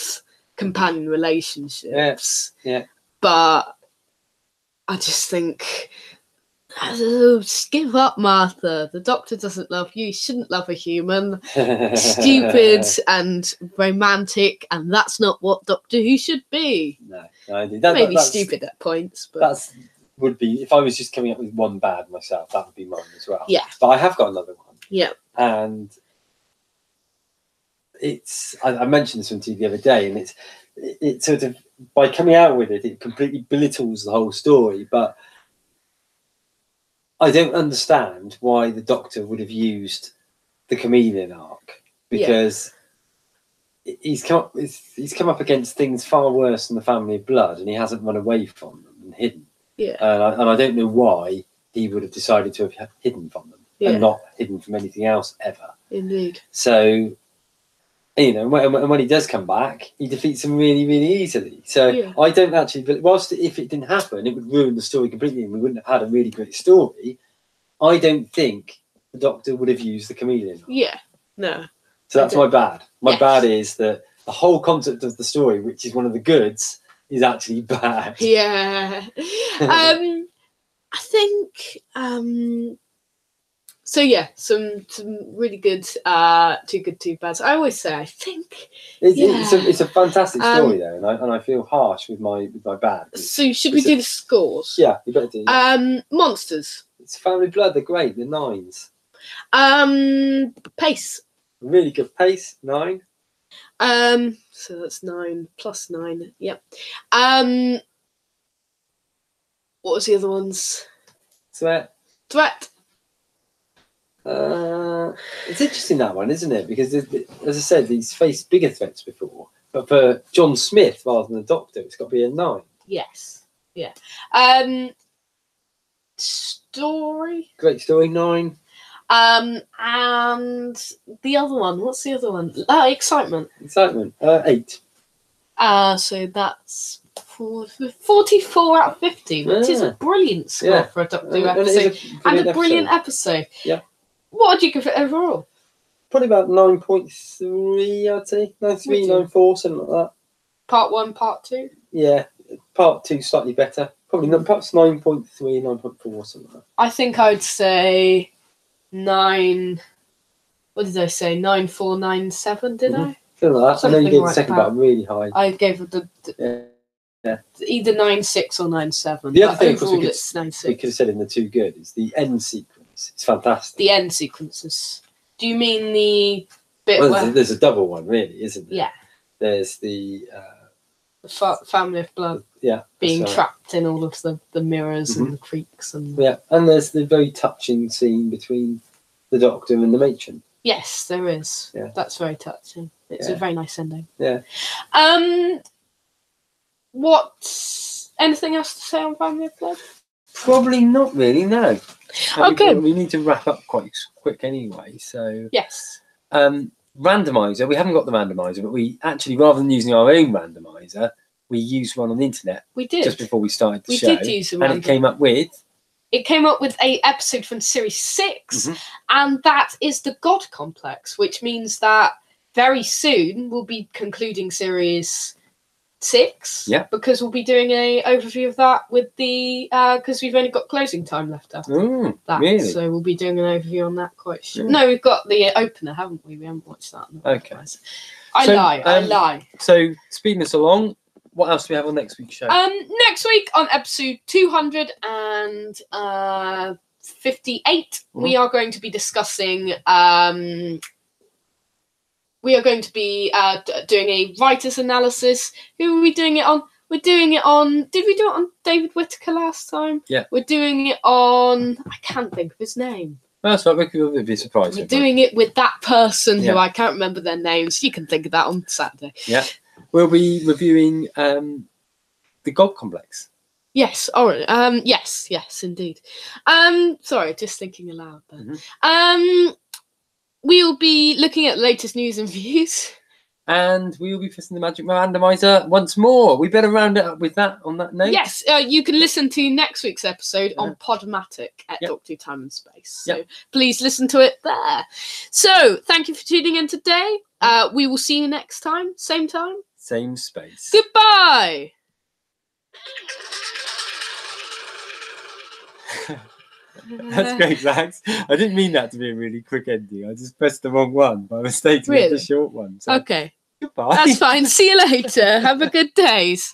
companion relationships. Yeah. But I just think, just give up, Martha. The doctor doesn't love you. He shouldn't love a human. Stupid and romantic, and that's not what Doctor Who should be. No, I do. Maybe stupid at points, but would be, if I was just coming up with one bad myself, that would be mine as well. Yeah. But I have got another one. Yeah. And I mentioned this one to you the other day, and it sort of, by coming out with it completely belittles the whole story. But I don't understand why the Doctor would have used the chameleon arc, because he's come up against things far worse than the Family of Blood, and he hasn't run away from them and hidden. Yeah. And I don't know why he would have decided to have hidden from them and not hidden from anything else ever. Indeed. So, when he does come back, he defeats them really, really easily. So I don't actually, whilst if it didn't happen, it would ruin the story completely and we wouldn't have had a really great story. I don't think the Doctor would have used the chameleon. Yeah, no. So that's my bad. My bad is that the whole concept of the story, which is one of the goods, is actually bad. Yeah. I think so yeah, some really good two good, two bads. I always say I think it's a fantastic story though, and I feel harsh with my bad. So should we do the scores? Yeah, you better do. Monsters. It's Family Blood, they're great, they're 9s. Pace. Really good pace, 9. So that's 9 plus 9. Yep. What was the other ones? Threat. It's interesting, that one, isn't it? Because as I said, he's faced bigger threats before, but for John Smith rather than the Doctor, it's got to be a 9. Yes. Yeah. Story. Great story, 9. And the other one. What's the other one? Excitement. 8. So that's 44 out of 50, which is a brilliant score for a Doctor Who episode, and a brilliant episode. Yeah. What would you give it overall? Probably about 9.3, I'd say. 9.3, 9.4, something like that. Part 1, Part 2? Yeah. Part 2 slightly better. Probably perhaps 9.3, 9.4, something like that. I think I'd say 9. What did I say? 9.4, 9.7, did I? Something like that. I know you gave the second part really high. I gave it either 9.6 or 9.7. The other thing, overall, it's 9.6. we could have said in the two good is the end sequence. It's fantastic. The end sequences. Do you mean the bit where... There's a double one, really, isn't there? Yeah. There's the Family of Blood. Yeah. Being trapped in all of the mirrors and the creaks and. Yeah, and there's the very touching scene between the Doctor and the matron. Yes, there is. Yeah. That's very touching. It's a very nice ending. Yeah. What Anything else to say on Family of Blood? Probably not really, no. Okay. We need to wrap up quite quick anyway, so... Yes. Randomizer, we haven't got the randomizer, but we actually, rather than using our own randomizer, we used one on the internet. We did. Just before we started the show. We did use a randomizer. And it came up with... It came up with a episode from Series 6, and that is the God Complex, which means that very soon we'll be concluding Series 6. Yeah. Because we'll be doing an overview of that with the... Because we've only got closing time left after that. Really? So we'll be doing an overview on that quite soon. No, we've got the opener, haven't we? We haven't watched that. Okay. I lie. So, speeding us along, what else do we have on next week's show? Next week on episode 258, we are going to be discussing. We are going to be doing a writer's analysis. Who are we doing it on? We're doing it on. Did we do it on David Whittaker last time? Yeah. We're doing it on. I can't think of his name. That's right. We'll be surprised. We're doing it with that person who I can't remember their names. You can think of that on Saturday. Yeah. We'll be reviewing the God Complex. Yes. Yes, indeed. Sorry, just thinking aloud then. We'll be looking at the latest news and views. And we will be pressing the magic randomizer once more. We better round it up with that on that note. Yes, you can listen to next week's episode on Podomatic at Doctor Time and Space. So please listen to it there. So thank you for tuning in today. We will see you next time. Same space. Goodbye. That's great, Max. I didn't mean that to be a really quick ending. I just pressed the wrong one by mistake to make the short one. So. Okay. Goodbye. That's fine. See you later. Have a good days.